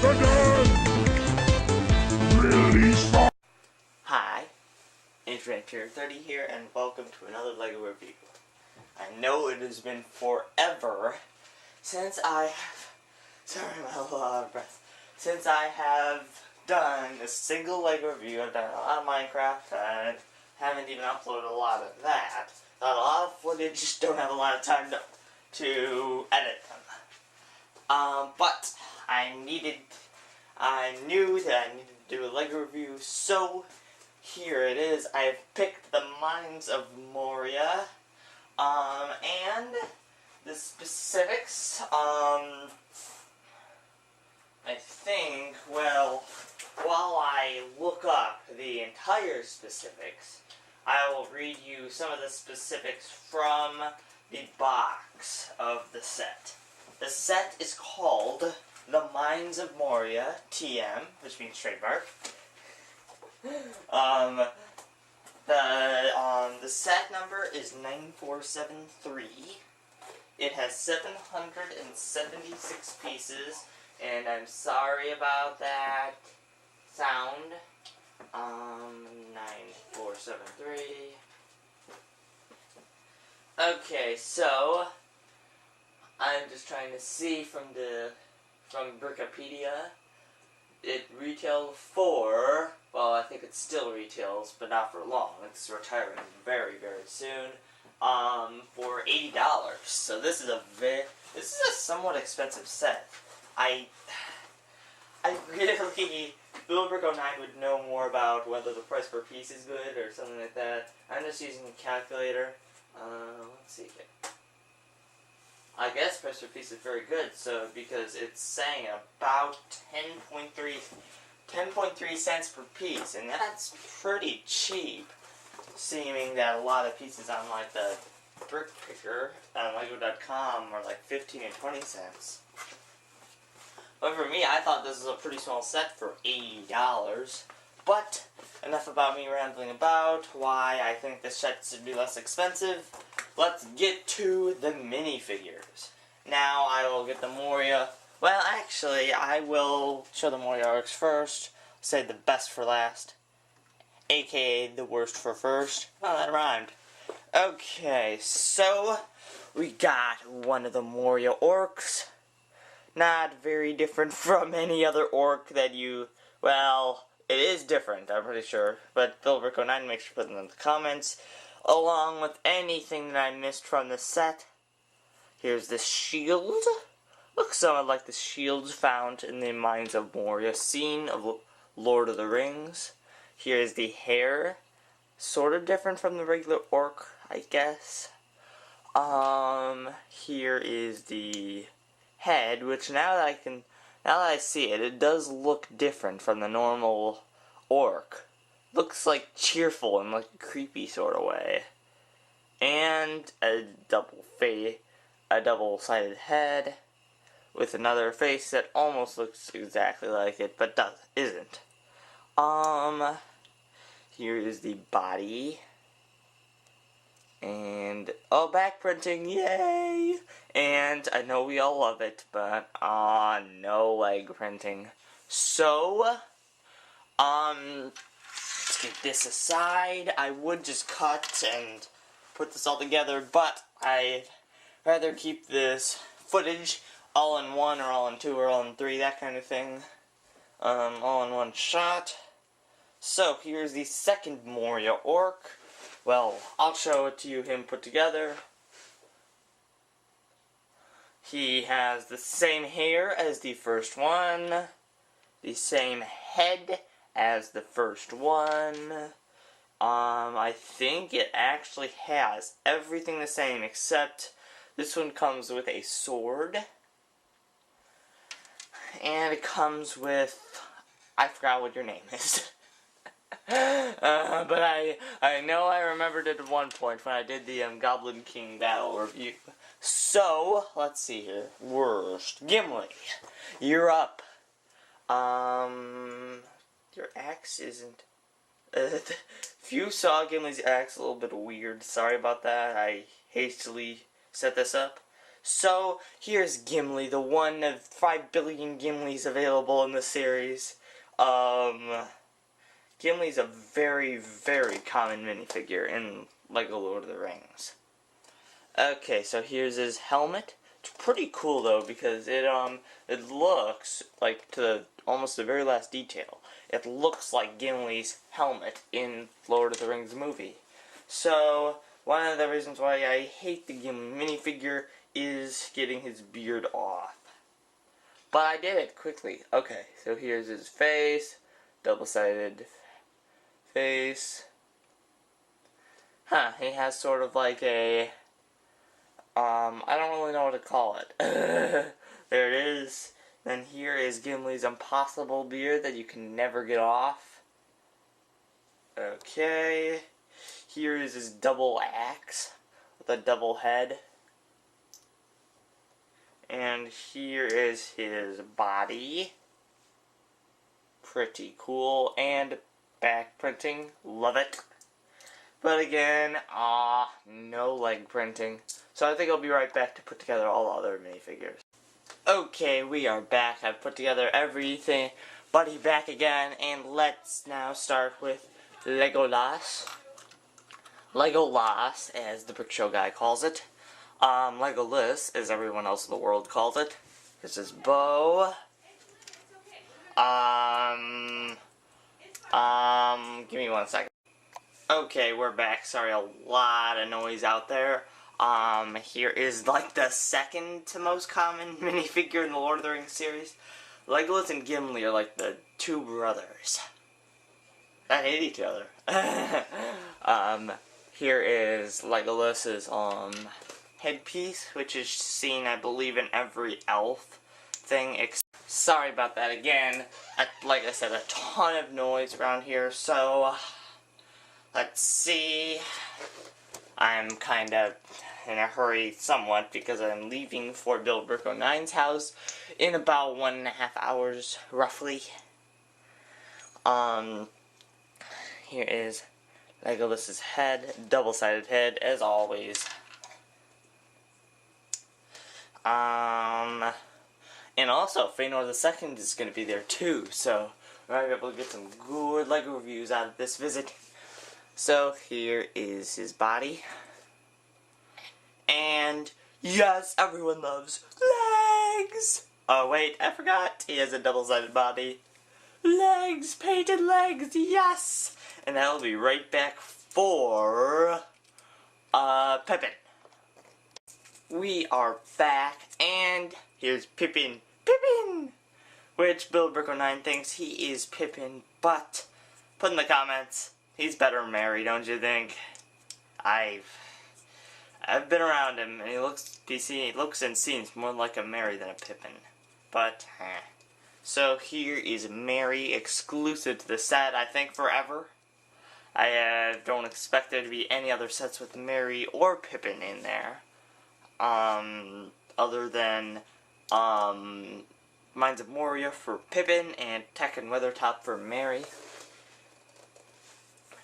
the gun! Release fire! Hi, andrew19andrew30 here, and welcome to another LEGO review. I know it has been forever since I have, sorry, I'm a little out of breath, since I have done a single LEGO review. I've done a lot of Minecraft, and haven't even uploaded a lot of that. Got a lot of footage, just don't have a lot of time to edit them. But I knew that I needed to do a LEGO review, so here it is. I've picked the Mines of Moria, and the specifics, I think, well, while I look up the entire specifics, I will read you some of the specifics from the box of the set. The set is called the Mines of Moria, TM, which means trademark. The set number is 9473. It has 776 pieces, and I'm sorry about that sound. 9473. Okay, so I'm just trying to see from Wikipedia. It retailed for, well, I think it still retails, but not for long. It's retiring very, very soon. For $80. So this is a somewhat expensive set. I really, Bill09 would know more about whether the price per piece is good or something like that. I'm just using a calculator. Let's see here. I guess price per piece is very good, so because it's saying about 10.3 cents per piece, and that's pretty cheap, seeming that a lot of pieces on like the brick picker on Lego.com are like 15 and 20 cents. But for me, I thought this was a pretty small set for $80. But enough about me rambling about why I think this set should be less expensive. Let's get to the minifigures. Now I will get the Moria. Well, actually, I will show the Moria arcs first. Say the best for last. AKA the worst for first. Oh, that rhymed. Okay, so we got one of the Moria orcs. Not very different from any other orc that you, well, it is different, I'm pretty sure. But BillBrick09, make sure to put them in the comments, along with anything that I missed from the set. Here's the shield. Looks somewhat like the shields found in the Mines of Moria scene of Lord of the Rings. Here's the hair. Sort of different from the regular orc, I guess. Here is the head, which now that I see it, it does look different from the normal orc. Looks like cheerful in like a creepy sort of way. And a double-sided head with another face that almost looks exactly like it, but isn't. Here is the body. And, oh, back printing, yay! And I know we all love it, but, no leg printing. So, let's get this aside. I would just cut and put this all together, but I'd rather keep this footage all in one, or all in two, or all in three, that kind of thing. All in one shot. So, here's the second Moria orc. Well, I'll show it to you, him put together. He has the same hair as the first one, the same head as the first one. I think it actually has everything the same, except this one comes with a sword. And it comes with, I forgot what your name is. But I know I remembered it at one point when I did the Goblin King battle review. So, let's see here. Worst. Gimli, you're up. Your axe isn't... if you saw Gimli's axe, a little bit weird. Sorry about that. I hastily set this up. So, here's Gimli, the one of 5 billion Gimlis available in the series. Gimli's a very, very common minifigure in LEGO Lord of the Rings. Okay, so here's his helmet. It's pretty cool though, because it looks like, almost the very last detail, it looks like Gimli's helmet in Lord of the Rings movie. So, one of the reasons why I hate the Gimli minifigure is getting his beard off. But I did it quickly. Okay, so here's his face, double-sided face. He has sort of like a, I don't really know what to call it. There it is. Then here is Gimli's impossible beard that you can never get off. Okay. Here is his double axe with a double head. And here is his body. Pretty cool. And back printing. Love it. But again, no leg printing. So I think I'll be right back to put together all the other minifigures. Okay, we are back. I've put together everything. Buddy back again. And let's now start with Legolas. Legolas, as the Brick Show guy calls it. Legolas, as everyone else in the world calls it. Here's his bow. Give me 1 second. Okay, we're back. Sorry, a lot of noise out there. Here is like the second to most common minifigure in the Lord of the Rings series. Legolas and Gimli are like the two brothers that hate each other. Here is Legolas's headpiece, which is seen, I believe, in every elf thing. Sorry about that again. Like I said, a ton of noise around here, so let's see. I'm kind of in a hurry somewhat because I'm leaving for Bill Brick 09's house in about 1.5 hours, roughly. Here is Legolas's head, double-sided head, as always. And also, Feanor II is going to be there too, so we're going to be able to get some good LEGO reviews out of this visit. So, here is his body. And, yes, everyone loves legs! Oh, wait, I forgot. He has a double-sided body. Legs! Painted legs! Yes! And I'll be right back for Pippin. We are back, and here's Pippin. Pippin! Which Bill Brick 09 thinks he is Pippin, but put in the comments, he's better Merry, don't you think? I've been around him, and he looks and seems more like a Merry than a Pippin. But, So here is Merry, exclusive to the set, I think forever. I don't expect there to be any other sets with Merry or Pippin in there. Other than, Mines of Moria for Pippin and Tech and Weathertop for Merry.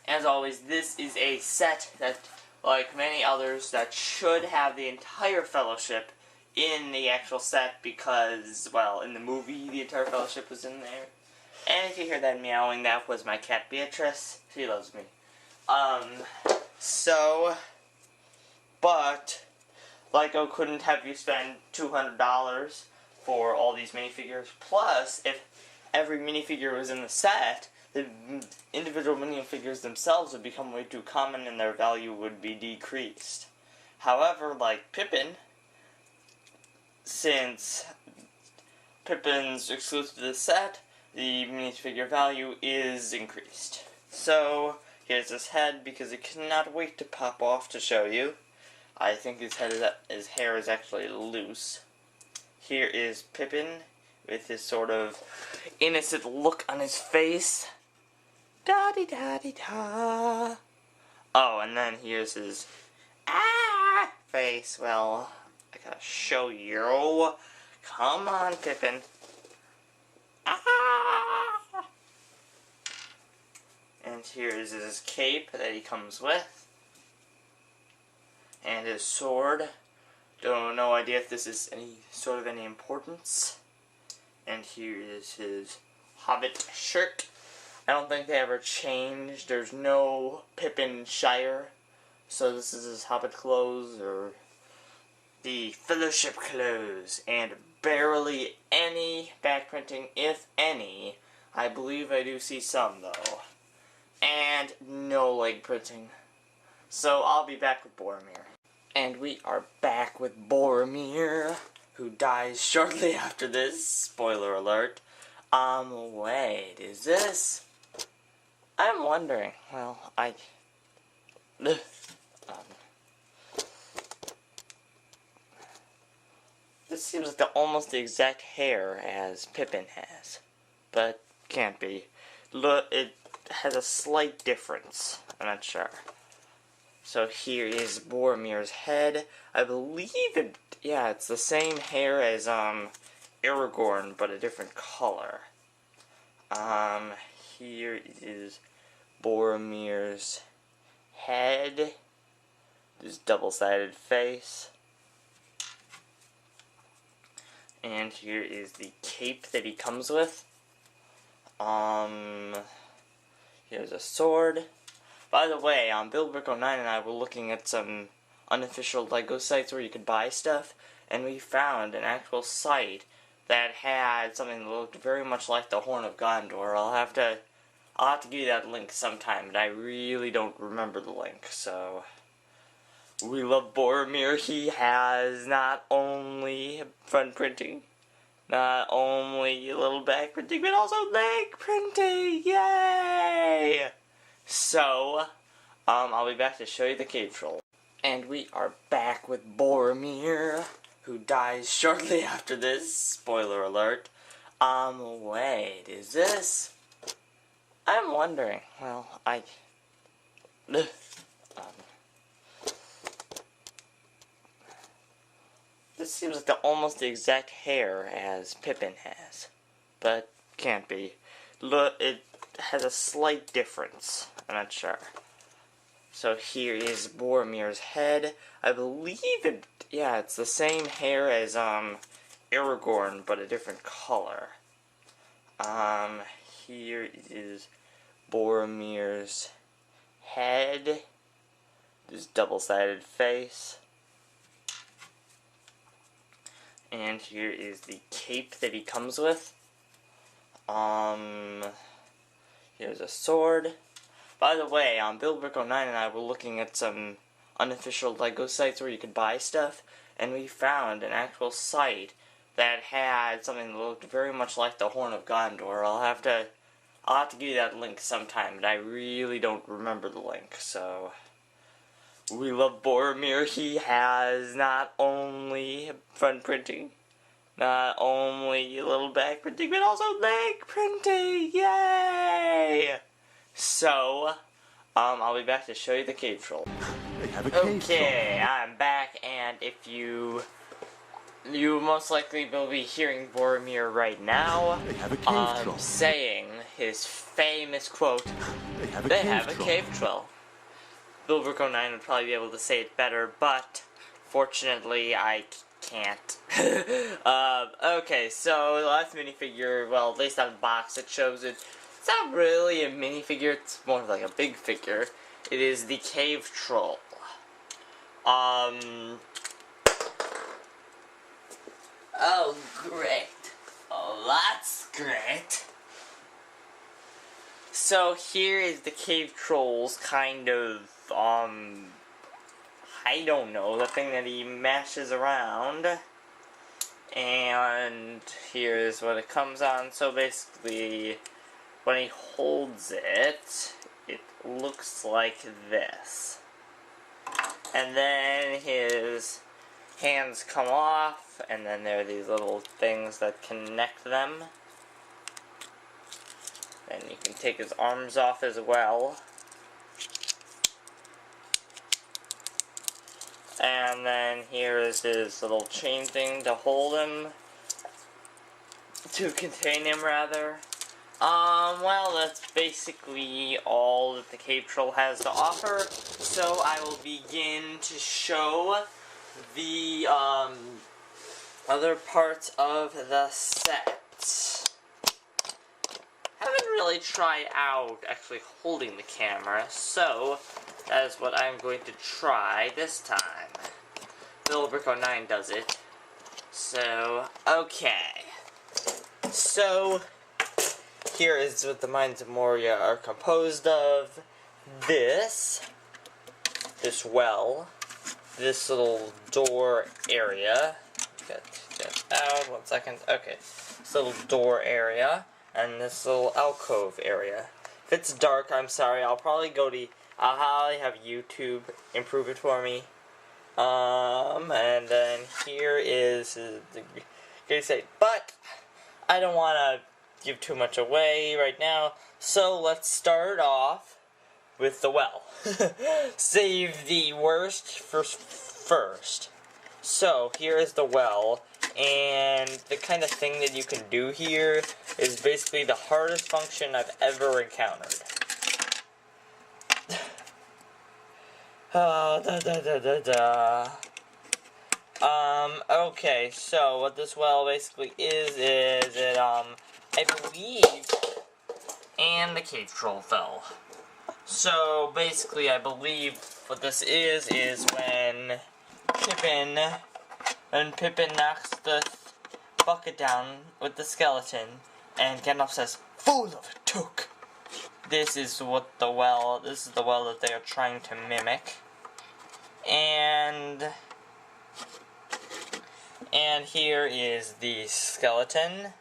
As always, this is a set that, like many others, that should have the entire Fellowship in the actual set because, well, in the movie, the entire Fellowship was in there. And if you hear that meowing, that was my cat Beatrice. She loves me. But LEGO couldn't have you spend $200 for all these minifigures. Plus, if every minifigure was in the set, the individual minifigures themselves would become way too common and their value would be decreased. However, like Pippin, since Pippin's exclusive to the set, the minifigure value is increased. So, here's his head, because it cannot wait to pop off to show you. I think his hair is actually loose. Here is Pippin, with his sort of innocent look on his face. Da-dee-da-dee-da. Oh, and then here's his face. Well, I gotta show you. Come on, Pippin. And here's his cape that he comes with. And his sword. no idea if this is any importance. And here is his Hobbit shirt. I don't think they ever changed. There's no Pippin Shire. So this is his Hobbit clothes, or the Fellowship clothes. And barely any back printing, if any. I believe I do see some, though. And no leg printing. So I'll be back with Boromir. And we are back with Boromir, who dies shortly after this. Spoiler alert. Wait, is this? I'm wondering. Well, this seems like almost the exact hair as Pippin has. But can't be. Look, it has a slight difference. I'm not sure. So here is Boromir's head. I believe it's the same hair as Aragorn, but a different color. Here is Boromir's head. This double-sided face. And here is the cape that he comes with. Here's a sword. By the way, Billbrick09 and I were looking at some unofficial LEGO sites where you could buy stuff, and we found an actual site that had something that looked very much like the Horn of Gondor. I'll have to give you that link sometime, but I really don't remember the link, so... We love Boromir. He has not only front printing, not only a little back printing, but also leg printing! Yay! So, I'll be back to show you the cave troll. And we are back with Boromir, who dies shortly after this. Spoiler alert. Wait, is this? I'm wondering. Well, this seems like almost the exact hair as Pippin has. But can't be. Look, it has a slight difference. I'm not sure. So here is Boromir's head. I believe it's the same hair as Aragorn, but a different color. Here is Boromir's head. This double-sided face. And here is the cape that he comes with. Here's a sword. By the way, Billbrick09 and I were looking at some unofficial LEGO sites where you could buy stuff, and we found an actual site that had something that looked very much like the Horn of Gondor. I'll have to give you that link sometime, but I really don't remember the link, so... We love Boromir. He has not only front printing, not only a little back printing, but also leg printing! Yay! So, I'll be back to show you the cave troll. Okay, I'm back, and if you most likely will be hearing Boromir right now, saying his famous quote, "They have a cave troll." Billbrick09 would probably be able to say it better, but fortunately I can't. Okay, so the last minifigure, well, based on the box it shows it. It's not really a minifigure, it's more like a big figure. It is the cave troll. Oh, great. Oh, that's great. So here is the cave troll's kind of, I don't know, the thing that he mashes around. And here's what it comes on. So basically, when he holds it, it looks like this. And then his hands come off, and then there are these little things that connect them. And you can take his arms off as well. And then here is his little chain thing to hold him. To contain him, rather. Well, that's basically all that the cave troll has to offer. So I will begin to show the other parts of the set. Haven't really tried out actually holding the camera, so that is what I'm going to try this time. andrew19 does it. So, okay. So, here is what the Mines of Moria are composed of. This well, this little door area. Get out, 1 second. Okay, this little door area, and this little alcove area. If it's dark, I'm sorry. I'll probably have YouTube improve it for me. And then here is the great state. But I don't want to give too much away right now, so let's start off with the well. Save the worst for first. So here is the well, and the kind of thing that you can do here is basically the hardest function I've ever encountered. Okay, so what this well basically is it, I believe, and the cave troll fell. So, basically, I believe what this is when Pippin knocks the bucket down with the skeleton, and Gandalf says, "Fool of a took!" This is the well that they are trying to mimic. And here is the skeleton,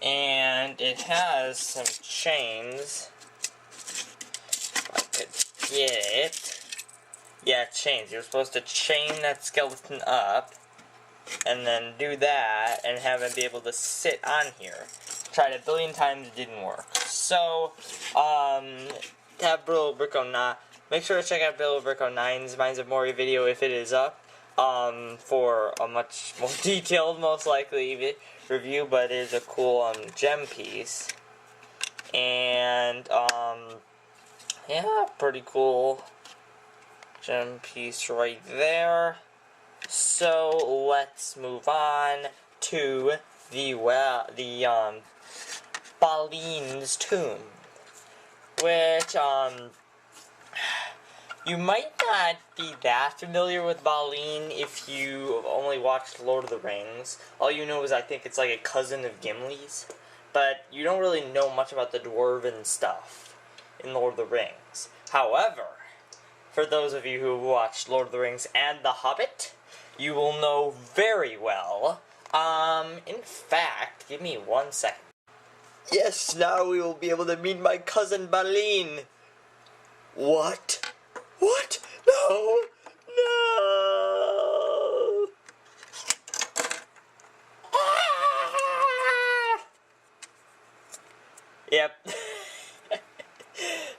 and it has some chains. If I could get it. Yeah, chains. You're supposed to chain that skeleton up, and then do that, and have it be able to sit on here. Tried it a billion times, it didn't work. So, make sure to check out andrew19's Mines of Moria video if it is up, for a much more detailed, most likely, review, but it is a cool, gem piece. And, yeah, pretty cool gem piece right there. So, let's move on to the Balin's tomb, which, you might not be that familiar with Balin if you only watched Lord of the Rings. All you know is I think it's like a cousin of Gimli's, but you don't really know much about the dwarven stuff in Lord of the Rings. However, for those of you who watched Lord of the Rings and The Hobbit, you will know very well. In fact, give me 1 second. Yes, now we will be able to meet my cousin Balin. What? What? No! No! Ah! Yep.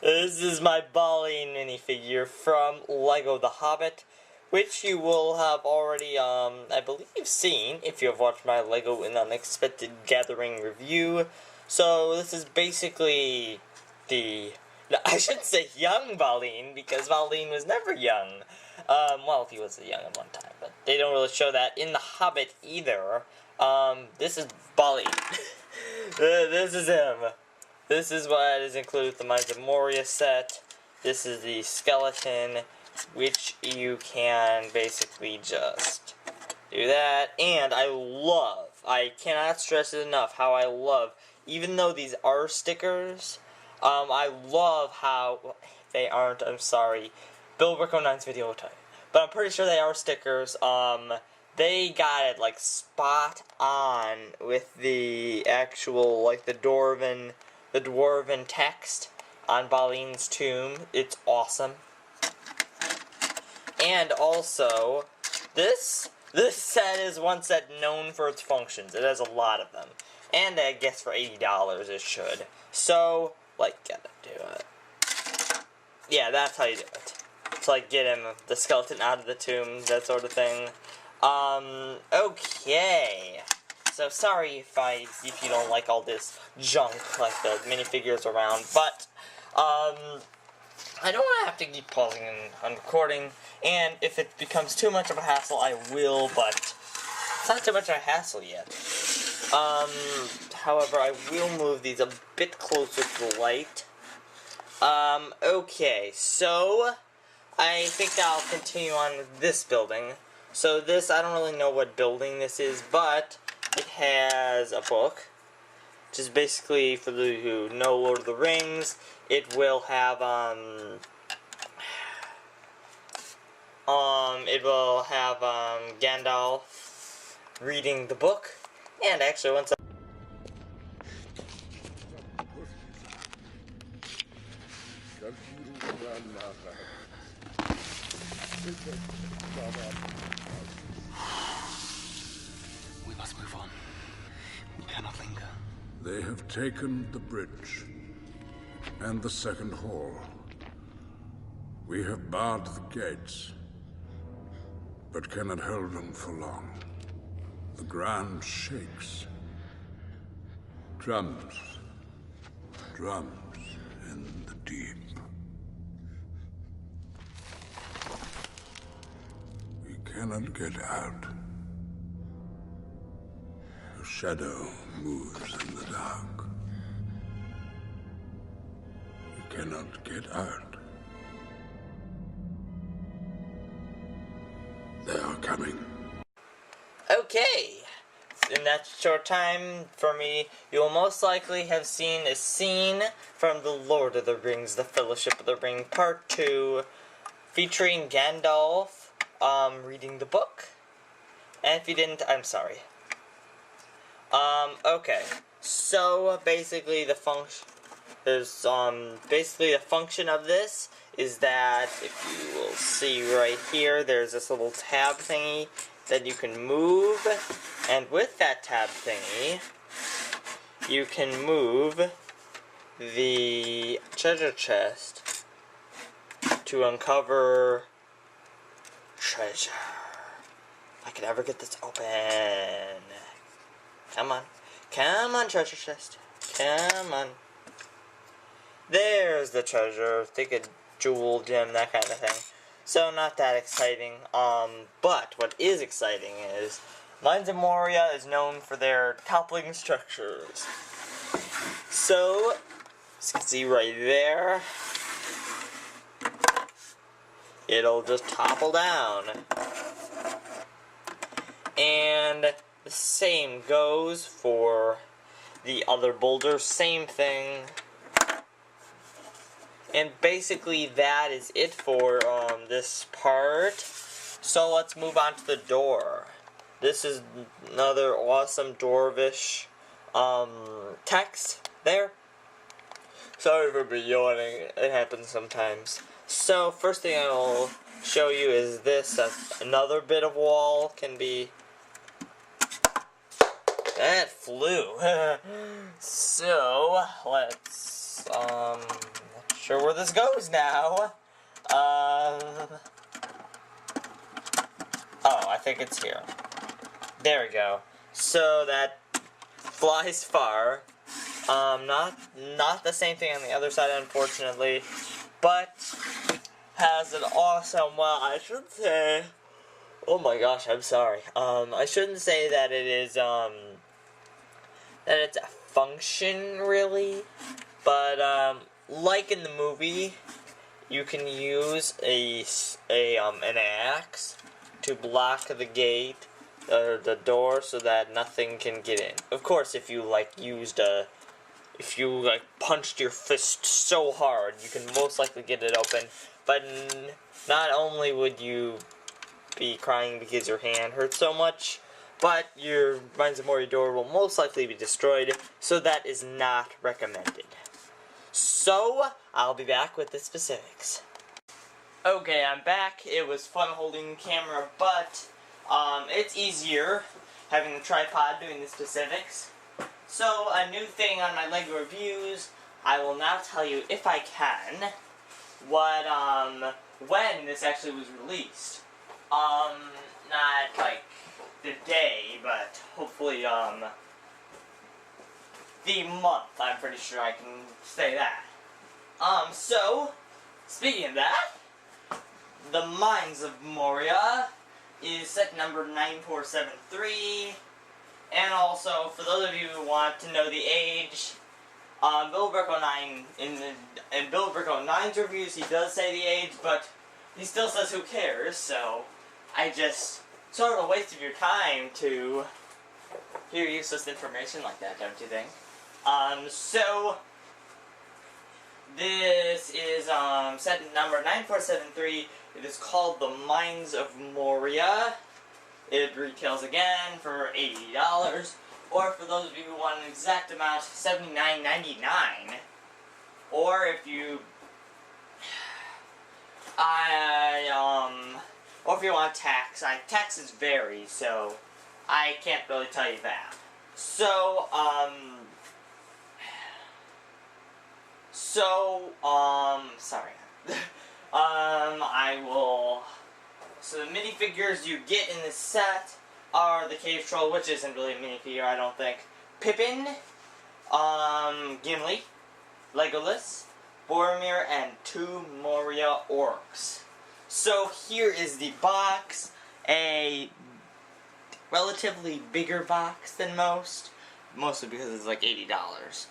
This is my Balin minifigure from Lego The Hobbit, which you will have already, I believe, seen if you have watched my Lego An Unexpected Gathering review. So, this is basically I should say young Balin, because Balin was never young. Well, he was young at one time, but they don't really show that in The Hobbit either. This is Balin. This is him. This is what is included with the Mines of Moria set. This is the skeleton, which you can basically just do that. And I cannot stress it enough how I love, even though these are stickers, I love how they aren't, I'm sorry, andrew19's video will tell you, but I'm pretty sure they are stickers. They got it, like, spot on with the actual, like, the dwarven text on Balin's tomb. It's awesome. And also, this set is one set known for its functions. It has a lot of them. And I guess for $80 it should. So, like, gotta do it. Yeah, that's how you do it. To, like, get the skeleton out of the tomb, that sort of thing. Okay. So, sorry if you don't like all this junk, like the minifigures around, but, I don't want to have to keep pausing and recording, and if it becomes too much of a hassle, I will, but it's not too much of a hassle yet. However, I will move these a bit closer to the light. Okay, so I think I'll continue on with this building. So this, I don't really know what building this is, but it has a book, which is basically, for those who know Lord of the Rings, it will have, Gandalf reading the book, and actually once We must move on. We cannot linger. They have taken the bridge and the second hall. We have barred the gates, but cannot hold them for long. The ground shakes. Drums. Drums in the deep. We cannot get out. A shadow moves in the dark. We cannot get out. They are coming. Okay, in that short time, for me, you will most likely have seen a scene from The Lord of the Rings, The Fellowship of the Ring, Part 2, featuring Gandalf, reading the book. And if you didn't, I'm sorry. Okay, so basically the function of this is that, if you will see right here, there's this little tab thingy that you can move, and with that tab thingy, you can move the treasure chest to uncover treasure. If I could ever get this open. Come on. Come on, treasure chest. Come on. There's the treasure. Think a jewel, gem, that kind of thing. So, not that exciting. But what is exciting is Mines of Moria is known for their toppling structures. So, as you can see right there, it'll just topple down. And the same goes for the other boulders, same thing. And basically that is it for this part. So let's move on to the door. This is another awesome dwarvish text there. Sorry for yawning, it happens sometimes. So first thing I'll show you is this. Another bit of wall can be... That flew. So let's not sure where this goes now. Oh, I think it's here. There we go. So that flies far. Not the same thing on the other side, unfortunately, but has an awesome, well, I should say, oh my gosh, I'm sorry. I shouldn't say that it is, that it's a function, really, but, like in the movie, you can use an axe to block the gate, or the door, so that nothing can get in. Of course, if you, punched your fist so hard, you can most likely get it open, but not only would you be crying because your hand hurts so much, but your Mines of Moria door will most likely be destroyed, so that is not recommended. So, I'll be back with the specifics. Okay, I'm back. It was fun holding the camera, but it's easier having the tripod doing the specifics. So, a new thing on my LEGO reviews, I will now tell you, if I can, what, when this actually was released. Not, like, the day, but hopefully, the month. I'm pretty sure I can say that. So, speaking of that, the Mines of Moria is set number 9473. And also, for those of you who want to know the age, Bill Brick 09, in Bill Brick 09's reviews, he does say the age, but he still says who cares, so I just sort of a waste of your time to hear useless information like that, don't you think? So this is set number 9473. It is called the Mines of Moria. It retails again for $80, or for those of you who want an exact amount, $79.99. Or if you, or if you want tax, taxes vary, so I can't really tell you that. So, sorry. I will. So the minifigures you get in this set are the Cave Troll, which isn't really a minifigure, I don't think. Pippin, Gimli, Legolas, Boromir, and 2 Moria orcs. So here is the box, a relatively bigger box than most, mostly because it's like $80.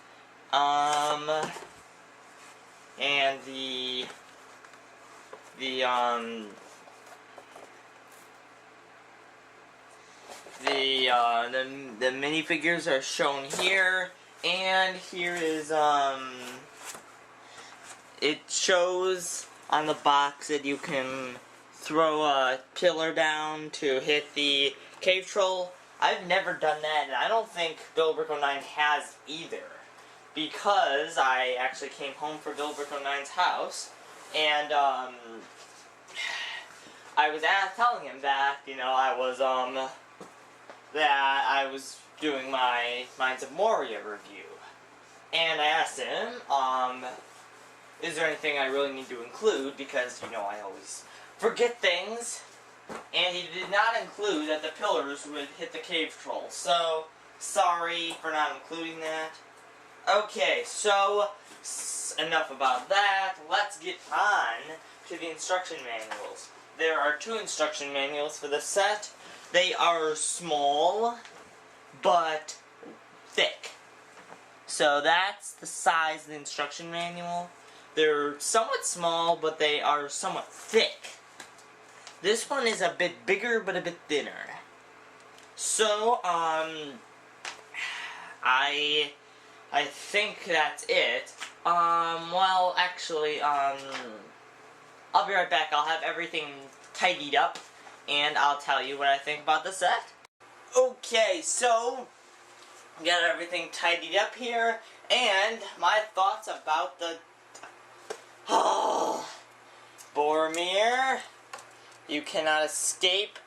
And the minifigures are shown here, and here is, it shows on the box that you can throw a pillar down to hit the cave troll. I've never done that, and I don't think Bill Brick 09 has either, because I actually came home for Bill Brick 09's house, and, I was telling him that, you know, I was doing my Mines of Moria review. And I asked him, is there anything I really need to include, because, you know, I always forget things. And he did not include that the pillars would hit the cave troll. So, sorry for not including that. Okay, so, enough about that. Let's get on to the instruction manuals. There are 2 instruction manuals for this set. They are small, but thick. So that's the size of the instruction manual. They're somewhat small, but they are somewhat thick. This one is a bit bigger, but a bit thinner. So, I think that's it. Well, actually, I'll be right back. I'll have everything tidied up, and I'll tell you what I think about the set. Okay, so, got everything tidied up here, and my thoughts about the... Boromir, you cannot escape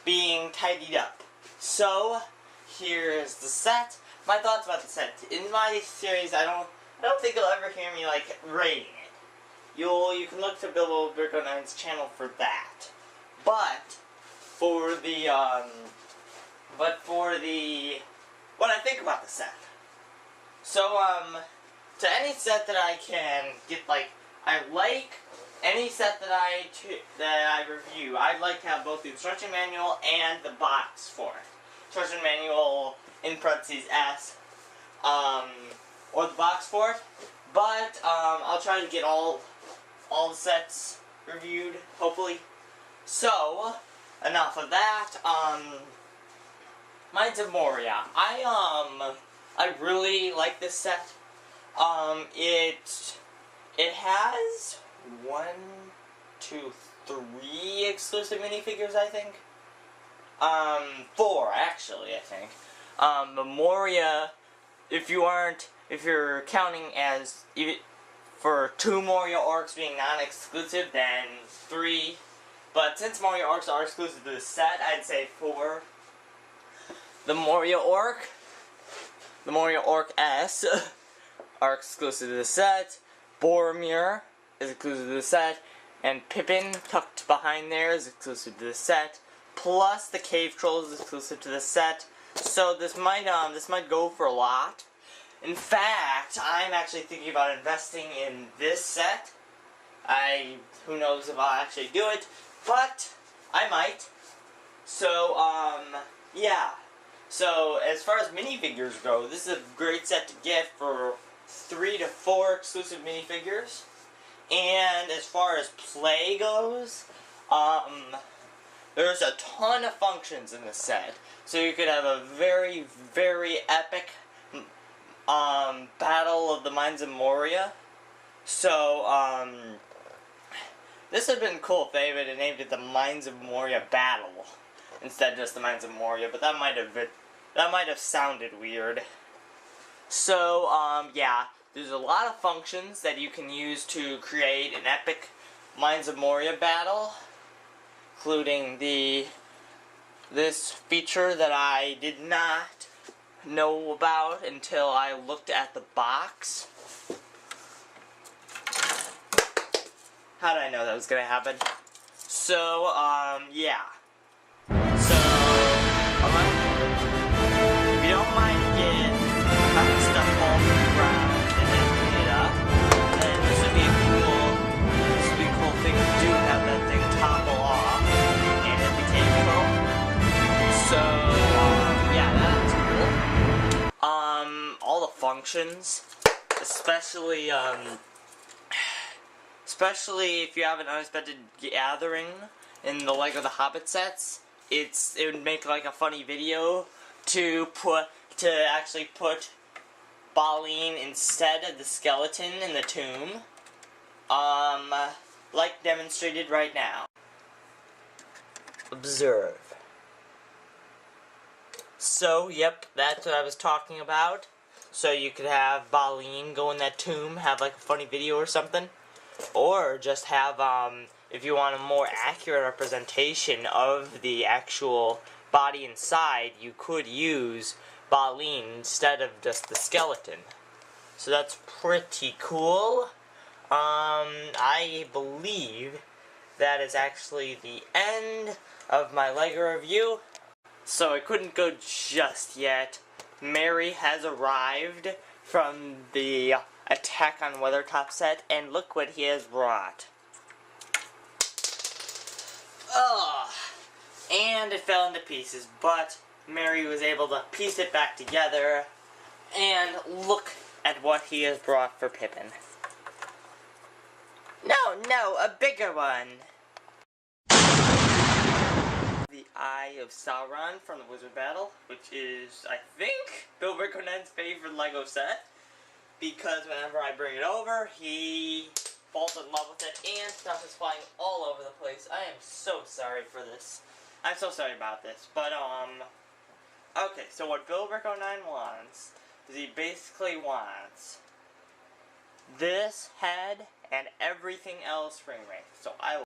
being tidied up. So, here is the set. My thoughts about the set. In my series, I don't think you'll ever hear me, like, rating it. You can look to Bill Brick 09's channel for that. But for the what I think about the set. So to any set that I can get, like, I like any set that I review. I'd like to have both the instruction manual and the box for it. Instruction manual in parentheses S, or the box for it. But I'll try to get all the sets reviewed, hopefully. So, enough of that. Mines of Moria. I really like this set. It has 1, 2, 3 exclusive minifigures, I think. 4, actually, I think. The Moria, if you're counting as, for 2 Moria orcs being non-exclusive, then 3. But since Moria orcs are exclusive to the set, I'd say 4. The Moria Orc S are exclusive to the set. Boromir is exclusive to the set, and Pippin, tucked behind there, is exclusive to the set. Plus, the Cave Troll is exclusive to the set. So this might go for a lot. In fact, I'm actually thinking about investing in this set Who knows if I'll actually do it, but I might. So, yeah. So, as far as minifigures go, this is a great set to get for 3 to 4 exclusive minifigures. And as far as play goes, there's a ton of functions in this set. So you could have a very, very epic battle of the Mines of Moria. So, this would have been cool if they would have named it the Mines of Moria Battle instead of just the Mines of Moria, but that might have sounded weird. So, yeah, there's a lot of functions that you can use to create an epic Mines of Moria battle, including this feature that I did not know about until I looked at the box. How did I know that was gonna happen? So, yeah. So, if you don't mind having stuff fall to the ground and then clean it up, then this would be a cool thing to do, have that thing topple off, and it'd be pretty cool. So, yeah, that's cool. All the functions, especially if you have an unexpected gathering in the Lego The Hobbit sets, it would make like a funny video to actually put Baleen instead of the skeleton in the tomb, like demonstrated right now. Observe. So, yep, that's what I was talking about. So you could have Baleen go in that tomb, have like a funny video or something. Or just have, if you want a more accurate representation of the actual body inside, you could use Baleen instead of just the skeleton. So that's pretty cool. I believe that is actually the end of my Lego review. So I couldn't go just yet. Mary has arrived from the Attack on Weathertop set, and look what he has brought. Ugh. And it fell into pieces, but Mary was able to piece it back together, and look at what he has brought for Pippin. No, a bigger one! The Eye of Sauron from the Wizard Battle, which is, I think, Bill Rickonen's favorite Lego set. Because whenever I bring it over, he falls in love with it, and stuff is flying all over the place. I am so sorry for this. I'm so sorry about this. But, okay, so what Bill Rickon9 wants is he basically wants this head and everything else ring ring. So I will